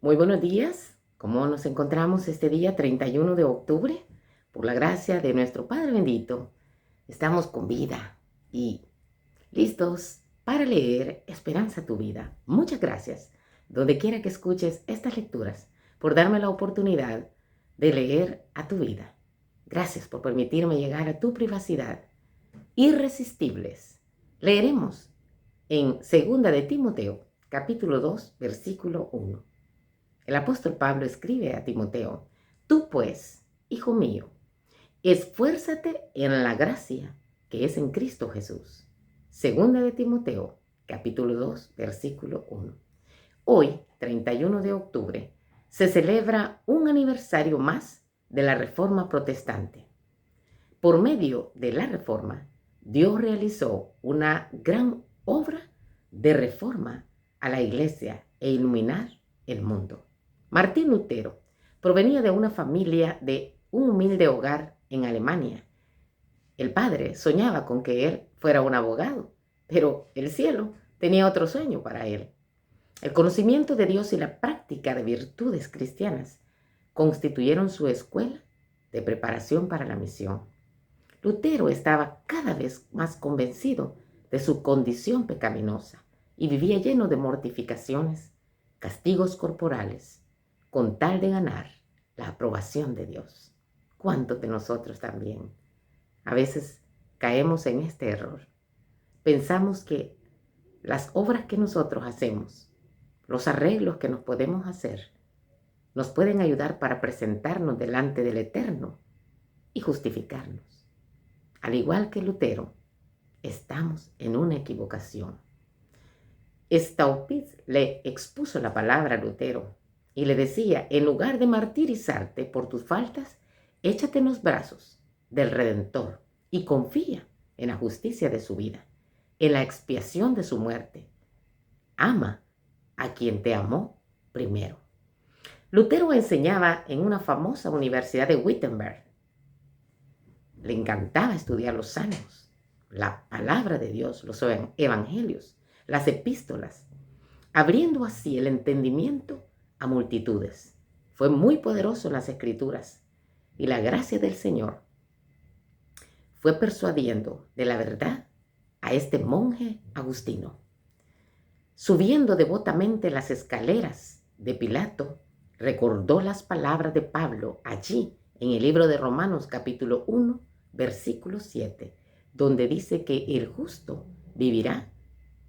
Muy buenos días. ¿Cómo nos encontramos este día 31 de octubre? Por la gracia de nuestro Padre bendito, estamos con vida y listos para leer Esperanza tu vida. Muchas gracias, donde quiera que escuches estas lecturas, por darme la oportunidad de leer a tu vida. Gracias por permitirme llegar a tu privacidad. Irresistibles. Leeremos en 2 de Timoteo, capítulo 2, versículo 1. El apóstol Pablo escribe a Timoteo: tú pues, hijo mío, esfuérzate en la gracia que es en Cristo Jesús. 2 de Timoteo, capítulo 2, versículo 1. Hoy, 31 de octubre, se celebra un aniversario más de la Reforma Protestante. Por medio de la Reforma, Dios realizó una gran obra de reforma a la Iglesia e iluminar el mundo. Martín Lutero provenía de una familia de un humilde hogar en Alemania. El padre soñaba con que él fuera un abogado, pero el cielo tenía otro sueño para él. El conocimiento de Dios y la práctica de virtudes cristianas constituyeron su escuela de preparación para la misión. Lutero estaba cada vez más convencido de su condición pecaminosa y vivía lleno de mortificaciones, castigos corporales, con tal de ganar la aprobación de Dios. ¿Cuántos de nosotros también? A veces caemos en este error. Pensamos que las obras que nosotros hacemos, los arreglos que nos podemos hacer, nos pueden ayudar para presentarnos delante del Eterno y justificarnos. Al igual que Lutero, estamos en una equivocación. Staupitz le expuso la palabra a Lutero y le decía: en lugar de martirizarte por tus faltas, échate en los brazos del Redentor y confía en la justicia de su vida, en la expiación de su muerte. Ama a quien te amó primero. Lutero enseñaba en una famosa universidad de Wittenberg. Le encantaba estudiar los salmos, la palabra de Dios, los evangelios, las epístolas, abriendo así el entendimiento a multitudes. Fue muy poderoso en las escrituras y la gracia del Señor fue persuadiendo de la verdad a este monje agustino. Subiendo devotamente las escaleras de Pilato, recordó las palabras de Pablo allí en el libro de Romanos capítulo 1, versículo 7, donde dice que el justo vivirá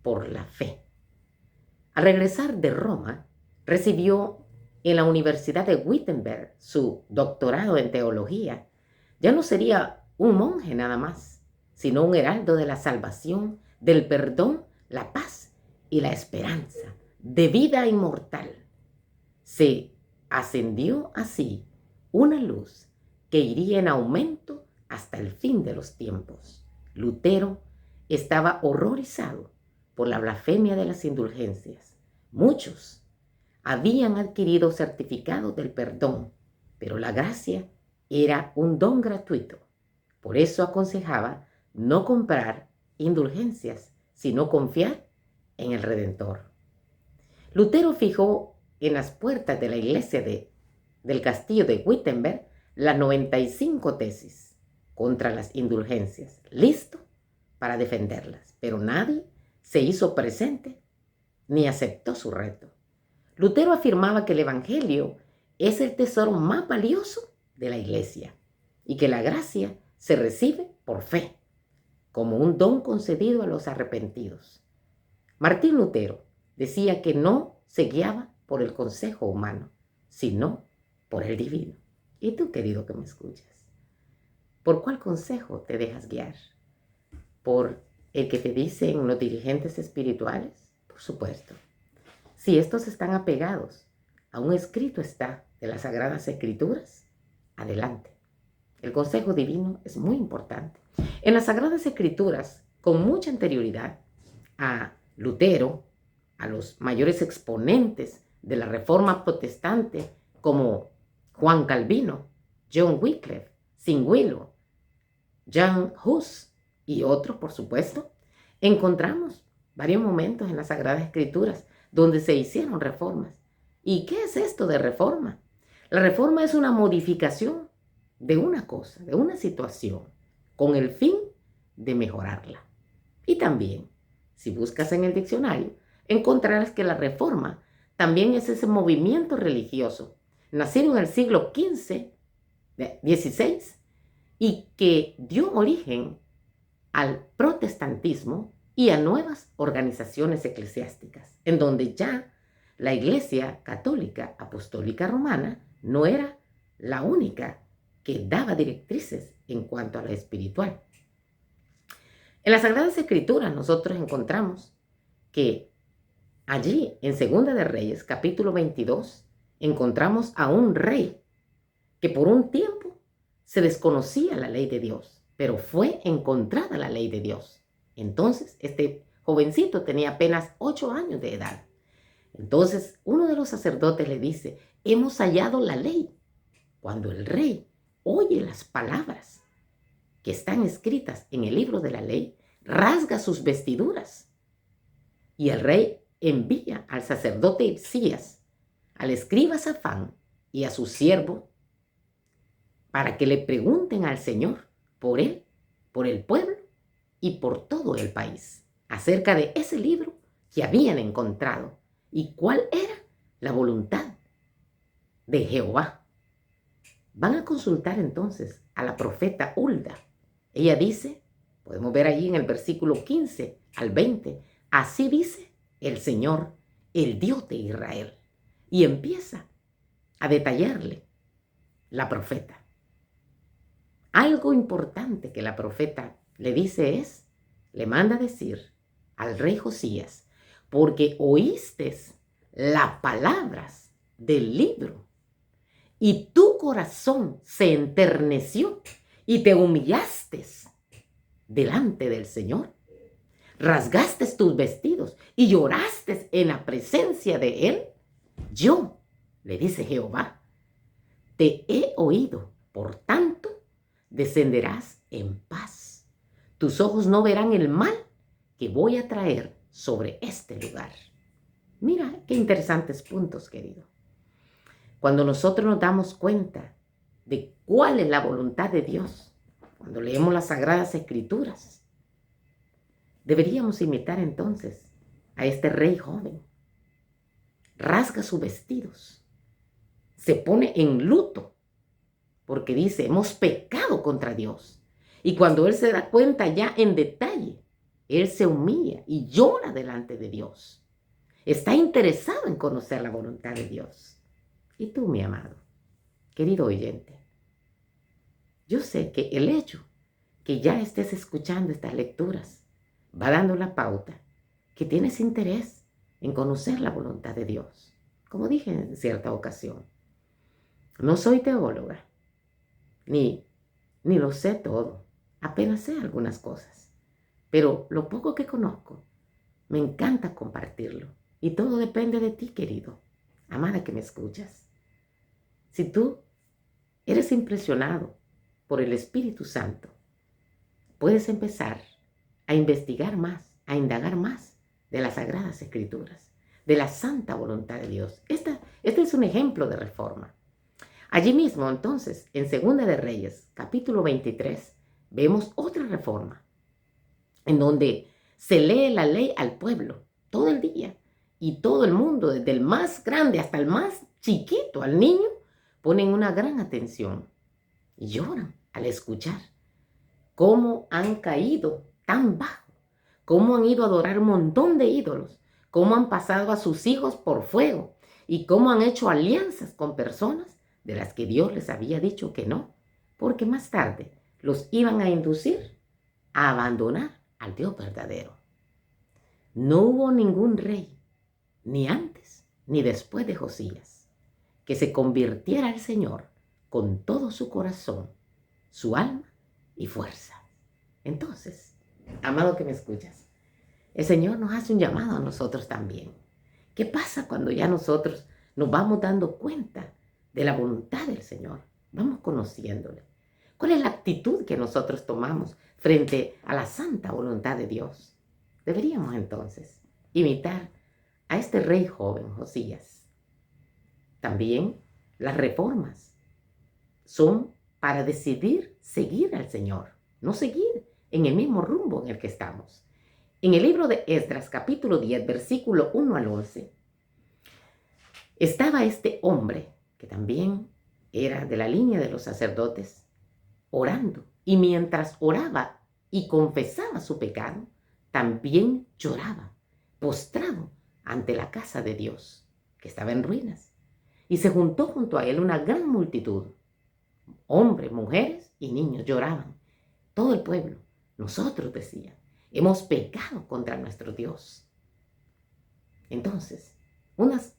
por la fe. Al regresar de Roma, recibió en la Universidad de Wittenberg su doctorado en teología. Ya no sería un monje nada más, sino un heraldo de la salvación, del perdón, la paz y la esperanza de vida inmortal. Se ascendió así una luz que iría en aumento hasta el fin de los tiempos. Lutero estaba horrorizado por la blasfemia de las indulgencias. Muchos habían adquirido certificados del perdón, pero la gracia era un don gratuito. Por eso aconsejaba no comprar indulgencias, sino confiar en el Redentor. Lutero fijó en las puertas de la iglesia del castillo de Wittenberg las 95 tesis contra las indulgencias, listo para defenderlas, pero nadie se hizo presente ni aceptó su reto. Lutero afirmaba que el Evangelio es el tesoro más valioso de la iglesia y que la gracia se recibe por fe, como un don concedido a los arrepentidos. Martín Lutero decía que no se guiaba por el consejo humano, sino por el divino. ¿Y tú, querido que me escuchas? ¿Por cuál consejo te dejas guiar? ¿Por el que te dicen los dirigentes espirituales? Por supuesto. Si estos están apegados a un escrito está de las Sagradas Escrituras, adelante. El consejo divino es muy importante. En las Sagradas Escrituras, con mucha anterioridad a Lutero, a los mayores exponentes de la Reforma Protestante como Juan Calvino, John Wycliffe, Zwinglio, Jan Hus y otros, por supuesto, encontramos varios momentos en las Sagradas Escrituras donde se hicieron reformas ¿Y qué es esto de reforma? La reforma es una modificación de una cosa, de una situación, con el fin de mejorarla. Y también, si buscas en el diccionario, encontrarás que la reforma también es ese movimiento religioso, nacido en el siglo XV, XVI, y que dio origen al protestantismo y a nuevas organizaciones eclesiásticas, en donde ya la Iglesia Católica Apostólica Romana no era la única que daba directrices en cuanto a lo espiritual. En las Sagradas Escrituras nosotros encontramos que allí en Segunda de Reyes, capítulo 22, encontramos a un rey que por un tiempo se desconocía la ley de Dios, pero fue encontrada la ley de Dios. Entonces, este jovencito tenía apenas 8 años de edad. Entonces, uno de los sacerdotes le dice, hemos hallado la ley. Cuando el rey oye las palabras que están escritas en el libro de la ley, rasga sus vestiduras. Y el rey envía al sacerdote Hilcías, al escriba Safán y a su siervo para que le pregunten al Señor por él, por el pueblo y por todo el país acerca de ese libro que habían encontrado y cuál era la voluntad de Jehová. Van a consultar entonces a la profeta Hulda. Ella dice, podemos ver allí en el versículo 15 al 20, así dice el Señor, el Dios de Israel. Y empieza a detallarle la profeta. Algo importante que la profeta le dice le manda a decir al rey Josías, porque oíste las palabras del libro y tu corazón se enterneció y te humillaste delante del Señor. Rasgaste tus vestidos y lloraste en la presencia de Él. Yo, le dice Jehová, te he oído, por tanto, descenderás en paz. Tus ojos no verán el mal que voy a traer sobre este lugar. Mira qué interesantes puntos, querido. Cuando nosotros nos damos cuenta de cuál es la voluntad de Dios, cuando leemos las Sagradas Escrituras, deberíamos imitar entonces a este rey joven. Rasga sus vestidos, se pone en luto, porque dice, hemos pecado contra Dios. Y cuando él se da cuenta ya en detalle, él se humilla y llora delante de Dios. Está interesado en conocer la voluntad de Dios. Y tú, mi amado, querido oyente, yo sé que el hecho que ya estés escuchando estas lecturas va dando la pauta que tienes interés en conocer la voluntad de Dios. Como dije en cierta ocasión, no soy teóloga, ni lo sé todo, apenas sé algunas cosas, pero lo poco que conozco, me encanta compartirlo. Y todo depende de ti, querido, amada que me escuchas. Si tú eres impresionado por el Espíritu Santo, puedes empezar a investigar más, a indagar más de las Sagradas Escrituras, de la santa voluntad de Dios. Este es un ejemplo de reforma. Allí mismo, entonces, en Segunda de Reyes, capítulo 23, vemos otra reforma, en donde se lee la ley al pueblo todo el día, y todo el mundo, desde el más grande hasta el más chiquito, al niño, ponen una gran atención y lloran al escuchar cómo han caído tan bajo, cómo han ido a adorar un montón de ídolos, cómo han pasado a sus hijos por fuego y cómo han hecho alianzas con personas de las que Dios les había dicho que no, porque más tarde los iban a inducir a abandonar al Dios verdadero. No hubo ningún rey, ni antes ni después de Josías, que se convirtiera al Señor con todo su corazón, su alma y fuerza. Entonces, amado que me escuchas, el Señor nos hace un llamado a nosotros también. ¿Qué pasa cuando ya nosotros nos vamos dando cuenta de la voluntad del Señor? Vamos conociéndole. ¿Cuál es la actitud que nosotros tomamos frente a la santa voluntad de Dios? Deberíamos entonces imitar a este rey joven, Josías, También las reformas son para decidir seguir al Señor, no seguir en el mismo rumbo en el que estamos. En el libro de Esdras, capítulo 10, versículo 1 al 11, estaba este hombre, que también era de la línea de los sacerdotes, orando. Y mientras oraba y confesaba su pecado, también lloraba, postrado ante la casa de Dios, que estaba en ruinas. Y se juntó junto a él una gran multitud. Hombres, mujeres y niños lloraban. Todo el pueblo. Nosotros, decían, hemos pecado contra nuestro Dios. Entonces, unos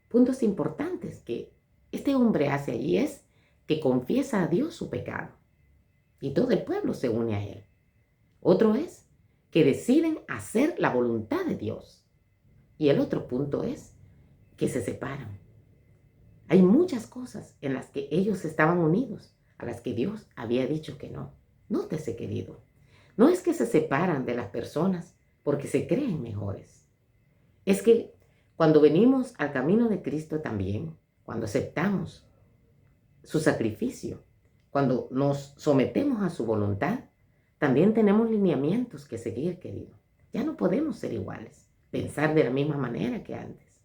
puntos importantes que este hombre hace allí es que confiesa a Dios su pecado. Y todo el pueblo se une a él. Otro es que deciden hacer la voluntad de Dios. Y el otro punto es que se separan. Hay muchas cosas en las que ellos estaban unidos, a las que Dios había dicho que no. Nótese, querido, no es que se separan de las personas porque se creen mejores. Es que cuando venimos al camino de Cristo también, cuando aceptamos su sacrificio, cuando nos sometemos a su voluntad, también tenemos lineamientos que seguir, querido. Ya no podemos ser iguales, pensar de la misma manera que antes,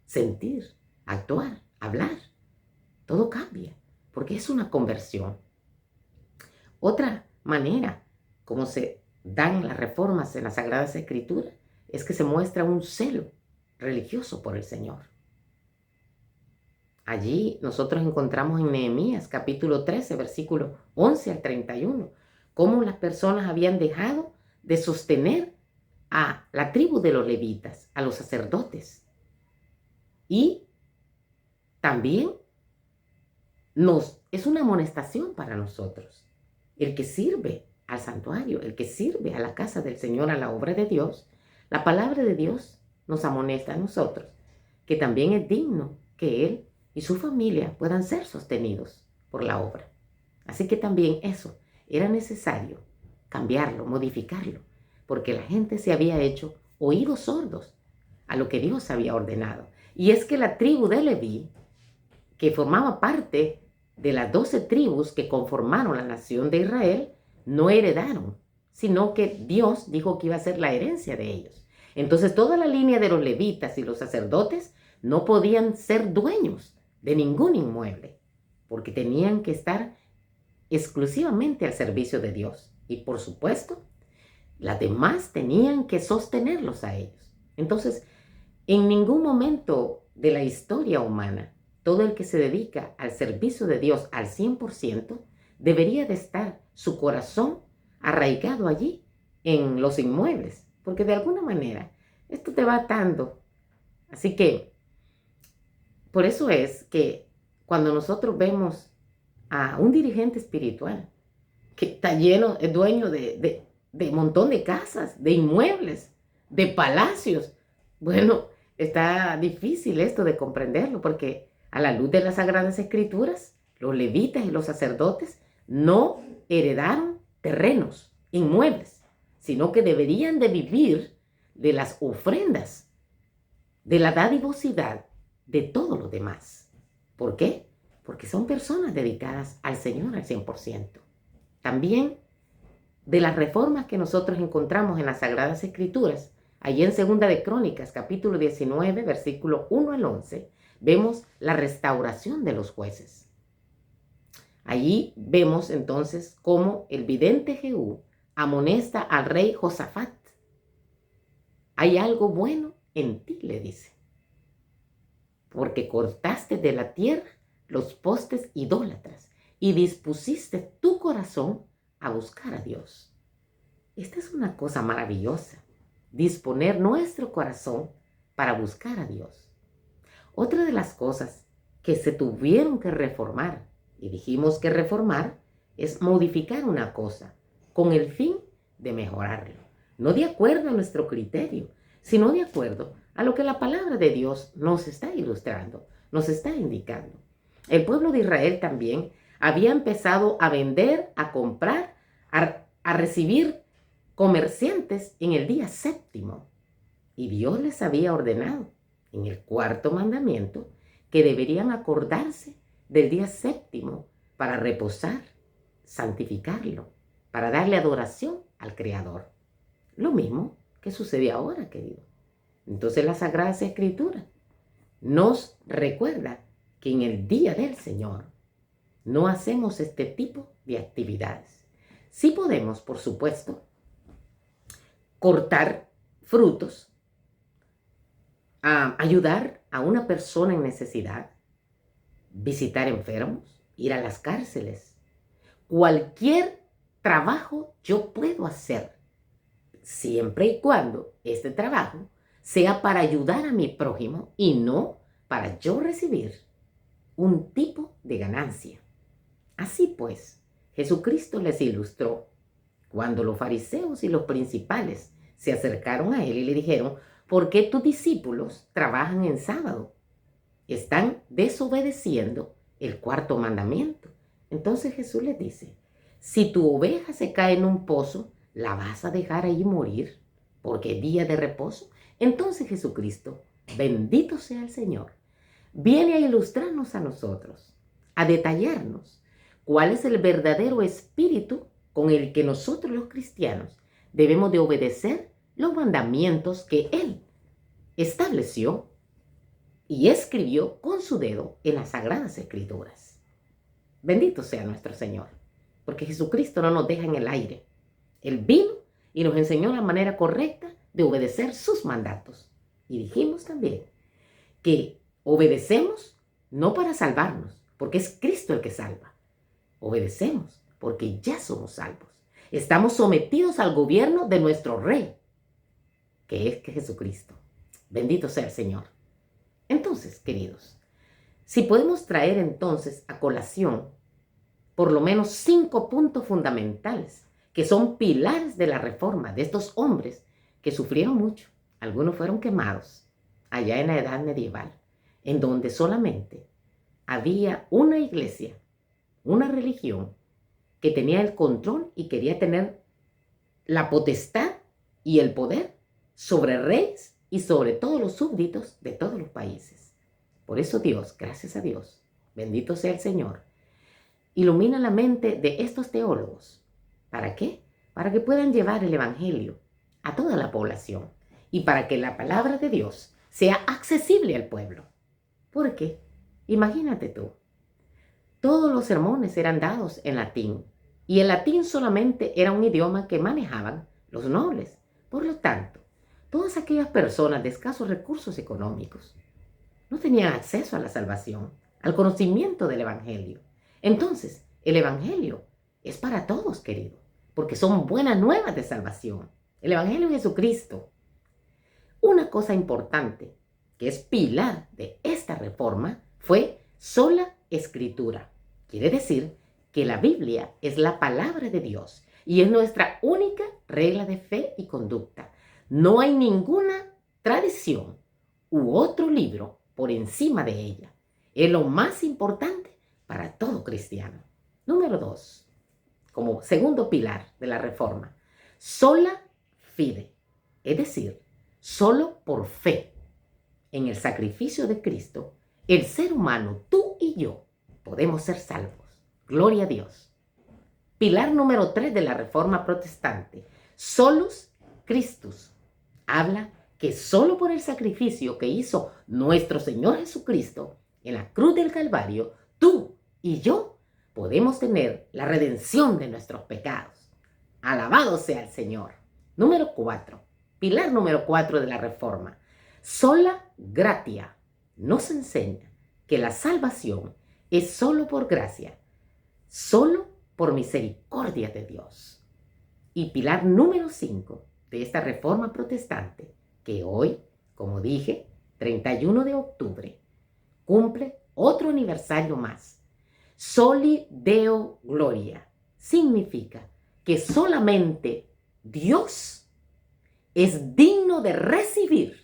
sentir, actuar, hablar. Todo cambia, porque es una conversión. Otra manera como se dan las reformas en las Sagradas Escrituras es que se muestra un celo religioso por el Señor. Allí nosotros encontramos en Nehemías capítulo 13, versículo 11 al 31, cómo las personas habían dejado de sostener a la tribu de los levitas, a los sacerdotes. Y también es una amonestación para nosotros. El que sirve al santuario, el que sirve a la casa del Señor, a la obra de Dios, la palabra de Dios nos amonesta a nosotros que también es digno que Él y su familia puedan ser sostenidos por la obra. Así que también eso era necesario cambiarlo, modificarlo, porque la gente se había hecho oídos sordos a lo que Dios había ordenado. Y es que la tribu de Leví, que formaba parte de las 12 tribus que conformaron la nación de Israel, no heredaron, sino que Dios dijo que iba a ser la herencia de ellos. Entonces toda la línea de los levitas y los sacerdotes no podían ser dueños de ningún inmueble, porque tenían que estar exclusivamente al servicio de Dios. Y por supuesto, las demás tenían que sostenerlos a ellos. Entonces, en ningún momento de la historia humana, todo el que se dedica al servicio de Dios al 100%, debería de estar su corazón arraigado allí en los inmuebles, porque de alguna manera esto te va atando. Así que, por eso es que cuando nosotros vemos a un dirigente espiritual que está lleno, es dueño de un montón de casas, de inmuebles, de palacios, bueno, está difícil esto de comprenderlo, porque a la luz de las Sagradas Escrituras, los levitas y los sacerdotes no heredaron terrenos, inmuebles, sino que deberían de vivir de las ofrendas, de la dadivosidad de todo lo demás. ¿Por qué? Porque son personas dedicadas al Señor al 100%. También de las reformas que nosotros encontramos en las Sagradas Escrituras, allí en Segunda de Crónicas, capítulo 19, versículo 1 al 11, vemos la restauración de los jueces. Allí vemos entonces cómo el vidente Jehú amonesta al rey Josafat. Hay algo bueno en ti, le dice, porque cortaste de la tierra los postes idólatras y dispusiste tu corazón a buscar a Dios. Esta es una cosa maravillosa, disponer nuestro corazón para buscar a Dios. Otra de las cosas que se tuvieron que reformar, y dijimos que reformar es modificar una cosa con el fin de mejorarlo, no de acuerdo a nuestro criterio, sino de acuerdo a lo que la palabra de Dios nos está ilustrando, nos está indicando. El pueblo de Israel también había empezado a vender, a comprar, a recibir comerciantes en el día séptimo. Y Dios les había ordenado en el cuarto mandamiento que deberían acordarse del día séptimo para reposar, santificarlo, para darle adoración al Creador. Lo mismo que sucede ahora, querido. Entonces la Sagrada Escritura nos recuerda que en el día del Señor no hacemos este tipo de actividades. Sí podemos, por supuesto, cortar frutos, ayudar a una persona en necesidad, visitar enfermos, ir a las cárceles. Cualquier trabajo yo puedo hacer, siempre y cuando este trabajo sea para ayudar a mi prójimo y no para yo recibir un tipo de ganancia. Así pues, Jesucristo les ilustró cuando los fariseos y los principales se acercaron a él y le dijeron: ¿por qué tus discípulos trabajan en sábado? Están desobedeciendo el cuarto mandamiento. Entonces Jesús les dice: si tu oveja se cae en un pozo, ¿la vas a dejar ahí morir porque es día de reposo? Entonces Jesucristo, bendito sea el Señor, viene a ilustrarnos a nosotros, a detallarnos cuál es el verdadero espíritu con el que nosotros los cristianos debemos de obedecer los mandamientos que Él estableció y escribió con su dedo en las Sagradas Escrituras. Bendito sea nuestro Señor, porque Jesucristo no nos deja en el aire. Él vino y nos enseñó la manera correcta de obedecer sus mandatos. Y dijimos también que obedecemos no para salvarnos, porque es Cristo el que salva. Obedecemos porque ya somos salvos. Estamos sometidos al gobierno de nuestro Rey, que es Jesucristo. Bendito sea el Señor. Entonces, queridos, si podemos traer entonces a colación por lo menos 5 puntos fundamentales que son pilares de la reforma de estos hombres que sufrieron mucho. Algunos fueron quemados allá en la edad medieval, en donde solamente había una iglesia, una religión que tenía el control y quería tener la potestad y el poder sobre reyes y sobre todos los súbditos de todos los países. Por eso Dios, gracias a Dios, bendito sea el Señor, ilumina la mente de estos teólogos. ¿Para qué? Para que puedan llevar el evangelio a toda la población y para que la palabra de Dios sea accesible al pueblo. Porque, imagínate tú, todos los sermones eran dados en latín y el latín solamente era un idioma que manejaban los nobles. Por lo tanto, todas aquellas personas de escasos recursos económicos no tenían acceso a la salvación, al conocimiento del evangelio. Entonces, el evangelio es para todos, querido, porque son buenas nuevas de salvación. El evangelio de Jesucristo. Una cosa importante, que es pilar de esta reforma, fue sola escritura. Quiere decir que la Biblia es la palabra de Dios y es nuestra única regla de fe y conducta. No hay ninguna tradición u otro libro por encima de ella. Es lo más importante para todo cristiano. Número 2, como segundo pilar de la reforma, sola fide, es decir, solo por fe en el sacrificio de Cristo, el ser humano, tú y yo, podemos ser salvos. Gloria a Dios. Pilar número 3 de la reforma protestante, solus Christus, habla que solo por el sacrificio que hizo nuestro Señor Jesucristo en la cruz del Calvario, tú y yo podemos tener la redención de nuestros pecados. Alabado sea el Señor. Número 4, pilar número 4 de la reforma, sola gratia. Nos enseña que la salvación es solo por gracia, solo por misericordia de Dios. Y pilar número 5 de esta reforma protestante, que hoy, como dije, 31 de octubre, cumple otro aniversario más. Soli Deo Gloria significa que solamente Dios es digno de recibir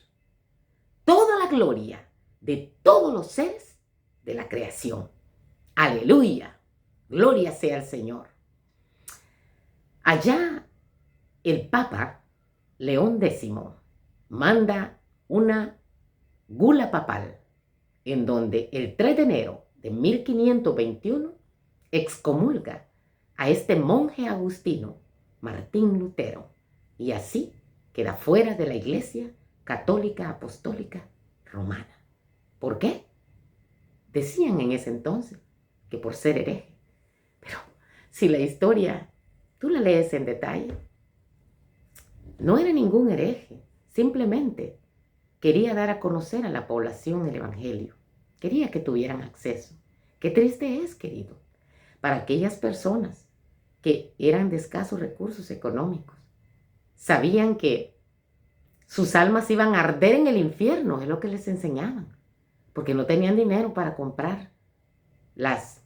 toda la gloria de todos los seres de la creación. Aleluya, gloria sea al Señor. Allá el Papa León X manda una gula papal en donde el 3 de enero de 1521 excomulga a este monje agustino, Martín Lutero, y así queda fuera de la Iglesia Católica Apostólica Romana. ¿Por qué? Decían en ese entonces que por ser hereje. Pero si la historia tú la lees en detalle, no era ningún hereje, simplemente quería dar a conocer a la población el Evangelio. Quería que tuvieran acceso. Qué triste es, querido, para aquellas personas que eran de escasos recursos económicos. Sabían que sus almas iban a arder en el infierno, es lo que les enseñaban, porque no tenían dinero para comprar las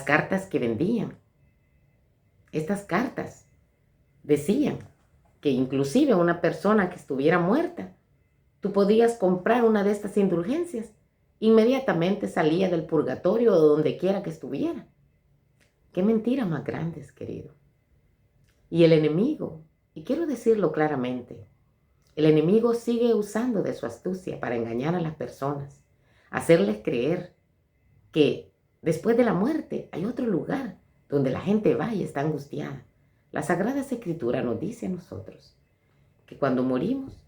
cartas que vendían. Estas cartas decían que inclusive una persona que estuviera muerta, tú podías comprar una de estas indulgencias, inmediatamente salía del purgatorio o donde quiera que estuviera. Qué mentiras más grandes, querido. Y el enemigo, y quiero decirlo claramente, el enemigo sigue usando de su astucia para engañar a las personas, hacerles creer que después de la muerte hay otro lugar donde la gente va y está angustiada. La Sagrada Escritura nos dice a nosotros que cuando morimos,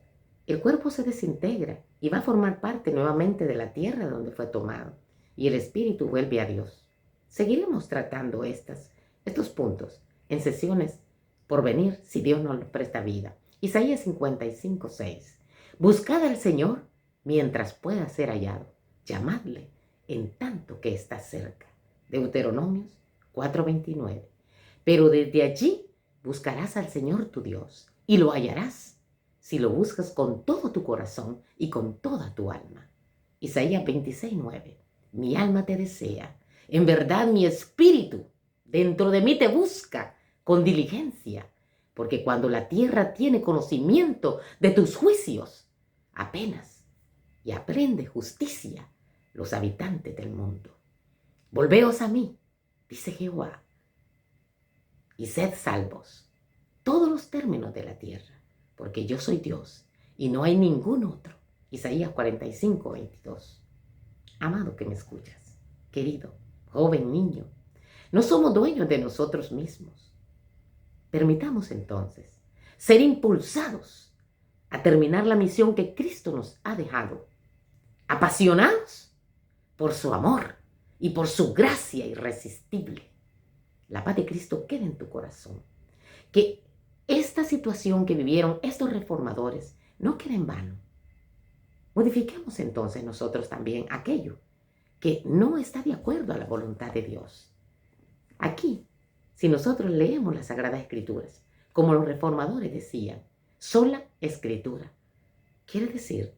el cuerpo se desintegra y va a formar parte nuevamente de la tierra donde fue tomado, y el espíritu vuelve a Dios. Seguiremos tratando estos puntos en sesiones por venir, si Dios nos presta vida. Isaías 55:6. Buscad al Señor mientras pueda ser hallado. Llamadle en tanto que está cerca. Deuteronomios 4:29. Pero desde allí buscarás al Señor tu Dios y lo hallarás si lo buscas con todo tu corazón y con toda tu alma. Isaías 26:9. Mi alma te desea. En verdad mi espíritu dentro de mí te busca con diligencia. Porque cuando la tierra tiene conocimiento de tus juicios, apenas y aprende justicia los habitantes del mundo. Volveos a mí, dice Jehová, y sed salvos, todos los términos de la tierra, porque yo soy Dios y no hay ningún otro. Isaías 45:22. Amado que me escuchas, querido, joven, niño, no somos dueños de nosotros mismos. Permitamos entonces ser impulsados a terminar la misión que Cristo nos ha dejado, apasionados por su amor y por su gracia irresistible. La paz de Cristo quede en tu corazón. Que esta situación que vivieron estos reformadores no quede en vano. Modifiquemos entonces nosotros también aquello que no está de acuerdo a la voluntad de Dios. Aquí, si nosotros leemos las Sagradas Escrituras, como los reformadores decían, sola Escritura, quiere decir,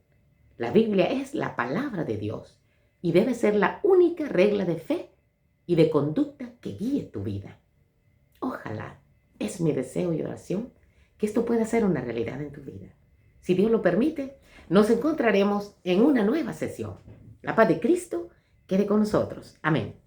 la Biblia es la palabra de Dios y debe ser la única regla de fe y de conducta que guíe tu vida. Ojalá, es mi deseo y oración, que esto pueda ser una realidad en tu vida. Si Dios lo permite, nos encontraremos en una nueva sesión. La paz de Cristo quede con nosotros. Amén.